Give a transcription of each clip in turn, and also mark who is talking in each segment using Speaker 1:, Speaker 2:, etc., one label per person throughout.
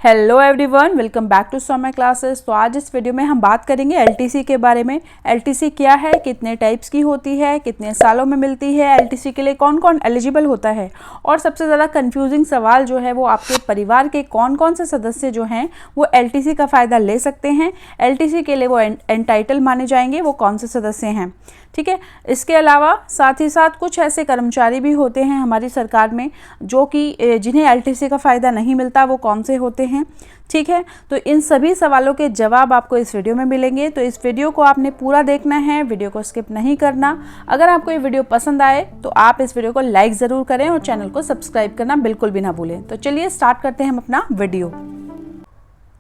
Speaker 1: Hello everyone, welcome back to summer classes. तो आज इस वीडियो में हम बात करेंगे एलटीसी के बारे में। एलटीसी क्या है, कितने टाइप्स की होती है, कितने सालों में मिलती है, एलटीसी के लिए कौन कौन एलिजिबल होता है, और सबसे ज़्यादा कंफ्यूजिंग सवाल जो है वो आपके परिवार के कौन कौन से सदस्य जो हैं वो एलटीसी का फ़ायदा ले सकते हैं, एलटीसी के लिए वो एंटाइटल माने जाएंगे, वो कौन से सदस्य हैं। ठीक है। इसके अलावा साथ ही साथ कुछ ऐसे कर्मचारी भी होते हैं हमारी सरकार में जो कि जिन्हें एलटीसी का फ़ायदा नहीं मिलता, वो कौन से होते हैं। ठीक है। तो इन सभी सवालों के जवाब आपको इस वीडियो में मिलेंगे, तो इस वीडियो को आपने पूरा देखना है, वीडियो को स्किप नहीं करना। अगर आपको ये वीडियो पसंद आए तो आप इस वीडियो को लाइक ज़रूर करें और चैनल को सब्सक्राइब करना बिल्कुल भी ना भूलें। तो चलिए स्टार्ट करते हैं हम अपना वीडियो।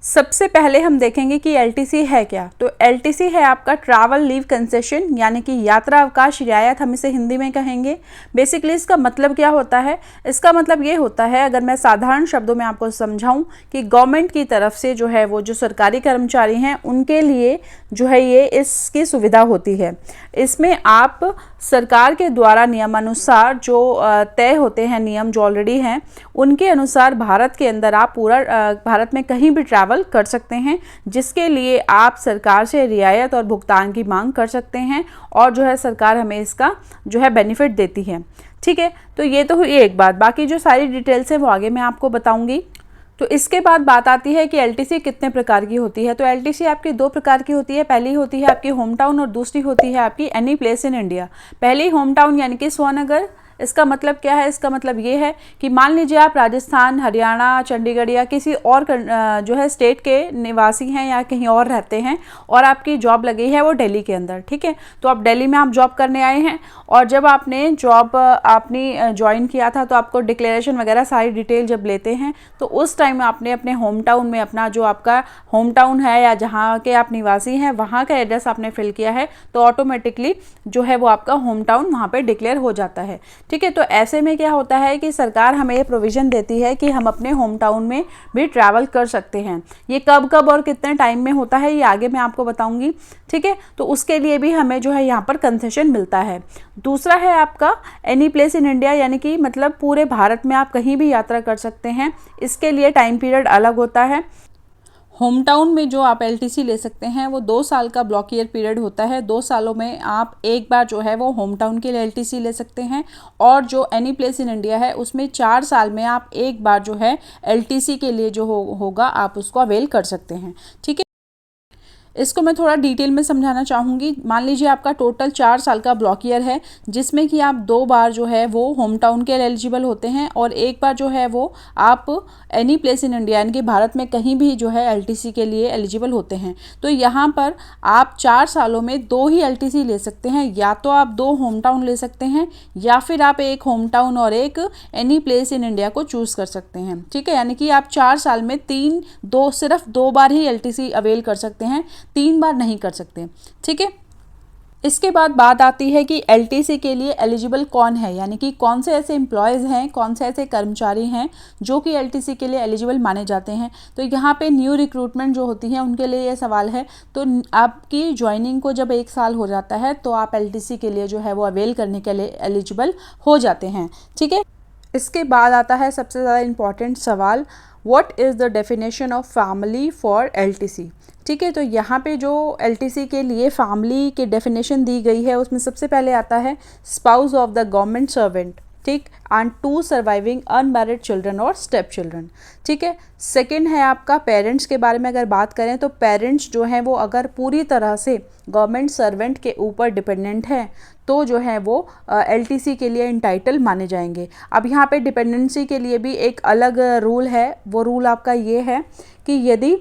Speaker 1: सबसे पहले हम देखेंगे कि एलटीसी है क्या। तो एलटीसी है आपका ट्रैवल लीव कंसेशन, यानी कि यात्रा अवकाश रियायत, हम इसे हिंदी में कहेंगे। बेसिकली इसका मतलब क्या होता है, इसका मतलब ये होता है, अगर मैं साधारण शब्दों में आपको समझाऊं, कि गवर्नमेंट की तरफ से जो है वो जो सरकारी कर्मचारी हैं उनके लिए जो है ये इसकी सुविधा होती है। इसमें आप सरकार के द्वारा नियमानुसार जो तय होते हैं, नियम जो ऑलरेडी हैं उनके अनुसार भारत के अंदर आप पूरा भारत में कहीं भी ट्रैवल कर सकते हैं, जिसके लिए आप सरकार से रियायत और भुगतान की मांग कर सकते हैं, और जो है सरकार हमें इसका जो है बेनिफिट देती है। ठीक है। तो ये तो हुई एक बात, बाकी जो सारी डिटेल्स है वो आगे मैं आपको बताऊंगी। तो इसके बाद बात आती है कि एलटीसी कितने प्रकार की होती है। तो एलटीसी आपकी दो प्रकार की होती है। पहली होती है आपकी होम टाउन और दूसरी होती है आपकी एनी प्लेस इन इंडिया। पहली होम टाउन यानी कि स्वनगर। इसका मतलब क्या है, इसका मतलब ये है कि मान लीजिए आप राजस्थान, हरियाणा, चंडीगढ़ या किसी और जो है स्टेट के निवासी हैं या कहीं और रहते हैं, और आपकी जॉब लगी है वो दिल्ली के अंदर। ठीक है। तो आप दिल्ली में आप जॉब करने आए हैं, और जब आपने जॉब आपने ज्वाइन किया था तो आपको डिक्लेरेशन वगैरह सारी डिटेल जब लेते हैं तो उस टाइम आपने अपने होम टाउन में अपना जो आपका होम टाउन है या जहाँ के आप निवासी हैं वहाँ का एड्रेस आपने फिल किया है, तो ऑटोमेटिकली जो है वो आपका होम टाउन वहाँ पर डिक्लेयर हो जाता है। ठीक है। तो ऐसे में क्या होता है कि सरकार हमें ये प्रोविज़न देती है कि हम अपने होम टाउन में भी ट्रैवल कर सकते हैं। ये कब कब और कितने टाइम में होता है ये आगे मैं आपको बताऊंगी। ठीक है। तो उसके लिए भी हमें जो है यहाँ पर कंसेशन मिलता है। दूसरा है आपका एनी प्लेस इन इंडिया, यानी कि मतलब पूरे भारत में आप कहीं भी यात्रा कर सकते हैं। इसके लिए टाइम पीरियड अलग होता है। होम टाउन में जो आप एलटीसी ले सकते हैं वो 2 साल का ब्लॉक ईयर पीरियड होता है। 2 सालों में आप एक बार जो है वो होम टाउन के लिए एलटीसी ले सकते हैं, और जो एनी प्लेस इन इंडिया है उसमें 4 साल में आप एक बार जो है एलटीसी के लिए जो होगा आप उसको अवेल कर सकते हैं। ठीक है। इसको मैं थोड़ा डिटेल में समझाना चाहूँगी। मान लीजिए आपका टोटल 4 साल का ब्लॉक ईयर है, जिसमें कि आप 2 बार जो है वो होम टाउन के लिए एलिजिबल होते हैं, और एक बार जो है वो आप एनी प्लेस इन इंडिया यानी कि भारत में कहीं भी जो है एलटीसी के लिए एलिजिबल होते हैं। तो यहाँ पर आप 4 सालों में 2 ही एलटीसी ले सकते हैं, या तो आप 2 होम टाउन ले सकते हैं, या फिर आप एक होम टाउन और एक एनी प्लेस इन इंडिया को चूज़ कर सकते हैं। ठीक है। यानी कि आप 4 साल में सिर्फ 2 बार ही एलटीसी अवेल कर सकते हैं, 3 बार नहीं कर सकते। ठीक है। इसके बाद बात आती है कि एलटीसी के लिए एलिजिबल कौन है, यानी कि कौन से ऐसे एम्प्लॉयज़ हैं, कौन से ऐसे कर्मचारी हैं जो कि एलटीसी के लिए एलिजिबल माने जाते हैं। तो यहाँ पे न्यू रिक्रूटमेंट जो होती है उनके लिए ये सवाल है। तो आपकी ज्वाइनिंग को जब 1 साल हो जाता है तो आप एलटीसी के लिए जो है वो अवेल करने के लिए एलिजिबल हो जाते हैं। ठीक है। इसके बाद आता है सबसे ज़्यादा इम्पॉर्टेंट सवाल, what is the definition of family for LTC. ठीक है। तो यहाँ पे जो एलटीसी के लिए फैमिली की डेफिनेशन दी गई है उसमें सबसे पहले आता है spouse of the government servant, ठीक, एंड 2 सर्वाइविंग अनमैरिड चिल्ड्रन और स्टेप चिल्ड्रन। ठीक है। सेकंड है आपका पेरेंट्स के बारे में अगर बात करें तो पेरेंट्स जो हैं वो अगर पूरी तरह से गवर्नमेंट सर्वेंट के ऊपर डिपेंडेंट हैं तो जो है वो एलटीसी के लिए इंटाइटल माने जाएंगे। अब यहाँ पे डिपेंडेंसी के लिए भी एक अलग रूल है। वो रूल आपका ये है कि यदि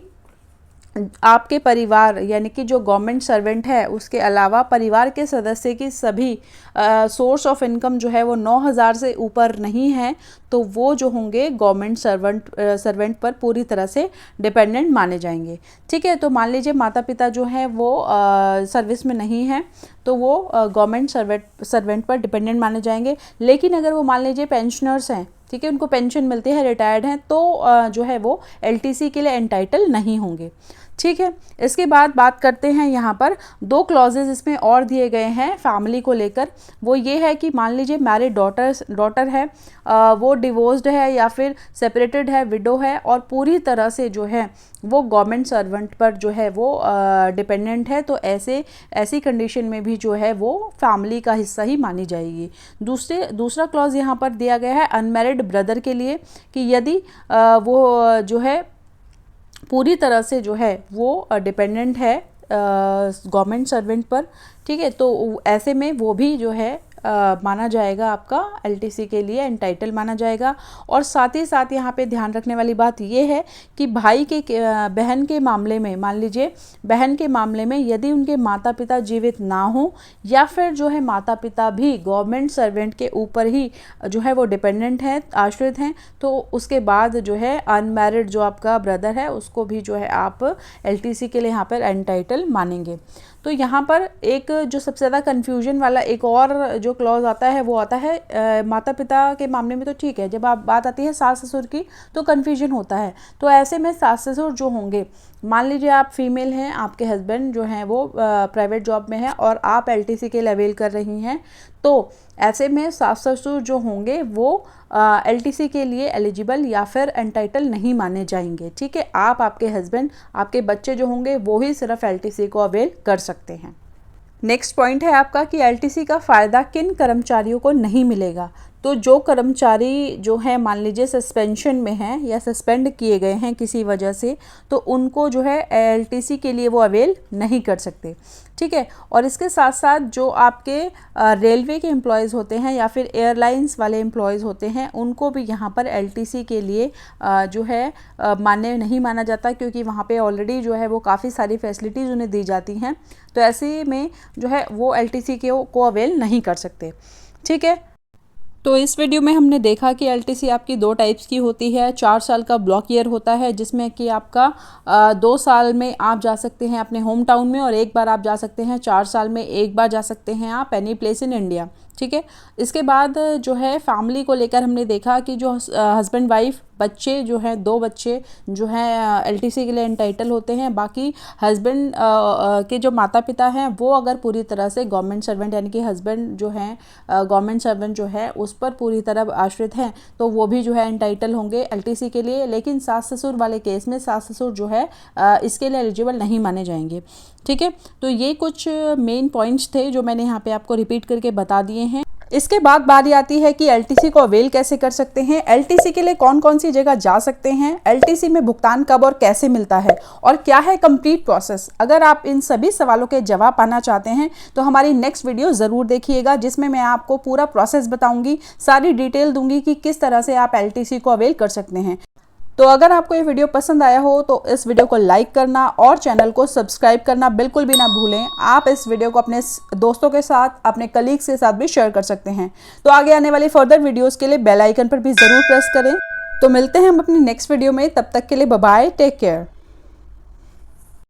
Speaker 1: आपके परिवार यानी कि जो गवर्नमेंट सर्वेंट है उसके अलावा परिवार के सदस्य की सभी सोर्स ऑफ इनकम जो है वो 9,000 से ऊपर नहीं है, तो वो जो होंगे गवर्नमेंट सर्वेंट पर पूरी तरह से डिपेंडेंट माने जाएंगे। ठीक है। तो मान लीजिए माता पिता जो है वो सर्विस में नहीं है तो वो गवर्नमेंट सर्वेंट पर डिपेंडेंट माने जाएंगे। लेकिन अगर वो मान लीजिए पेंशनर्स हैं, ठीक है, उनको पेंशन मिलती है, रिटायर्ड हैं, तो जो है वो एलटीसी के लिए एंटाइटल नहीं होंगे। ठीक है। इसके बाद बात करते हैं यहाँ पर 2 क्लॉजेज इसमें और दिए गए हैं फैमिली को लेकर। वो ये है कि मान लीजिए मैरिड डॉटर है, वो डिवोर्स्ड है या फिर सेपरेटेड है, विडो है और पूरी तरह से जो है वो गवर्नमेंट सर्वेंट पर जो है वो डिपेंडेंट है, तो ऐसी कंडीशन में भी जो है वो फैमिली का हिस्सा ही मानी जाएगी। दूसरा क्लॉज यहाँ पर दिया गया है अनमैरिड ब्रदर के लिए कि यदि वो जो है पूरी तरह से जो है वो डिपेंडेंट है गवर्नमेंट सर्वेंट पर, ठीक है, तो ऐसे में वो भी जो है माना जाएगा, आपका एलटीसी के लिए एंटाइटल माना जाएगा। और साथ ही साथ यहाँ पे ध्यान रखने वाली बात ये है कि भाई के बहन के मामले में, मान लीजिए बहन के मामले में यदि उनके माता पिता जीवित ना हो या फिर जो है माता पिता भी गवर्नमेंट सर्वेंट के ऊपर ही जो है वो डिपेंडेंट हैं, आश्रित हैं, तो उसके बाद जो है अनमैरिड जो आपका ब्रदर है उसको भी जो है आप एलटीसी के लिए यहाँ पर एंटाइटल मानेंगे। तो यहाँ पर एक जो सबसे ज़्यादा कन्फ्यूजन वाला एक और जो क्लॉज आता है वो आता है माता पिता के मामले में, तो ठीक है, जब आप बात आती है सास ससुर की तो कन्फ्यूजन होता है। तो ऐसे में सास ससुर जो होंगे, मान लीजिए आप फीमेल हैं, आपके हस्बैंड जो हैं वो प्राइवेट जॉब में हैं और आप एलटीसी के लिए अवेल कर रही हैं, तो ऐसे में सास ससुर जो होंगे वो एलटीसी के लिए एलिजिबल या फिर एंटाइटल नहीं माने जाएंगे। ठीक है, आप, आपके हस्बैंड, आपके बच्चे जो होंगे वो ही सिर्फ एलटीसी को अवेल कर सकते हैं। नेक्स्ट पॉइंट है आपका कि एलटीसी का फ़ायदा किन कर्मचारियों को नहीं मिलेगा। तो जो कर्मचारी जो है मान लीजिए सस्पेंशन में हैं या सस्पेंड किए गए हैं किसी वजह से, तो उनको जो है एलटीसी के लिए वो अवेल नहीं कर सकते। ठीक है, और इसके साथ साथ जो आपके रेलवे के एम्प्लॉयज़ होते हैं या फिर एयरलाइंस वाले एम्प्लॉयज़ होते हैं, उनको भी यहाँ पर एलटीसी के लिए जो है मान्य नहीं माना जाता, क्योंकि वहाँ पे ऑलरेडी जो है वो काफ़ी सारी फैसिलिटीज़ उन्हें दी जाती हैं, तो ऐसे में जो है वो एलटीसी को अवेल नहीं कर सकते। ठीक है, तो इस वीडियो में हमने देखा कि एलटीसी आपकी 2 टाइप्स की होती है। 4 साल का ब्लॉक ईयर होता है जिसमें कि आपका 2 साल में आप जा सकते हैं अपने होम टाउन में और एक बार आप जा सकते हैं, 4 साल में एक बार जा सकते हैं आप एनी प्लेस इन इंडिया। ठीक है, इसके बाद जो है फैमिली को लेकर हमने देखा कि जो हस्बैंड वाइफ, बच्चे जो हैं 2 बच्चे जो हैं एलटीसी के लिए एंटाइटल होते हैं। बाकी हस्बैंड के जो माता पिता हैं वो अगर पूरी तरह से गवर्नमेंट सर्वेंट यानी कि हस्बैंड जो हैं गवर्नमेंट सर्वेंट जो है उस पर पूरी तरह आश्रित हैं, तो वो भी जो है एंटाइटल होंगे एलटीसी के लिए। लेकिन सास ससुर वाले केस में सास ससुर जो है इसके लिए एलिजिबल नहीं माने जाएंगे। ठीक है, तो ये कुछ मेन पॉइंट्स थे जो मैंने यहाँ पे आपको रिपीट करके बता दिए हैं। इसके बाद बारी आती है कि एलटीसी को अवेल कैसे कर सकते हैं, एलटीसी के लिए कौन कौन सी जगह जा सकते हैं, एलटीसी में भुगतान कब और कैसे मिलता है और क्या है कंप्लीट प्रोसेस। अगर आप इन सभी सवालों के जवाब पाना चाहते हैं तो हमारी नेक्स्ट वीडियो ज़रूर देखिएगा, जिसमें मैं आपको पूरा प्रोसेस बताऊंगी, सारी डिटेल दूंगी कि किस तरह से आप एलटीसी को अवेल कर सकते हैं। तो अगर आपको ये वीडियो पसंद आया हो तो इस वीडियो को लाइक करना और चैनल को सब्सक्राइब करना बिल्कुल भी ना भूलें। आप इस वीडियो को अपने दोस्तों के साथ, अपने कलीग्स के साथ भी शेयर कर सकते हैं। तो आगे आने वाली फर्दर वीडियोस के लिए बेल आइकन पर भी ज़रूर प्रेस करें। तो मिलते हैं हम अपनी नेक्स्ट वीडियो में, तब तक के लिए बाय बाय, टेक केयर।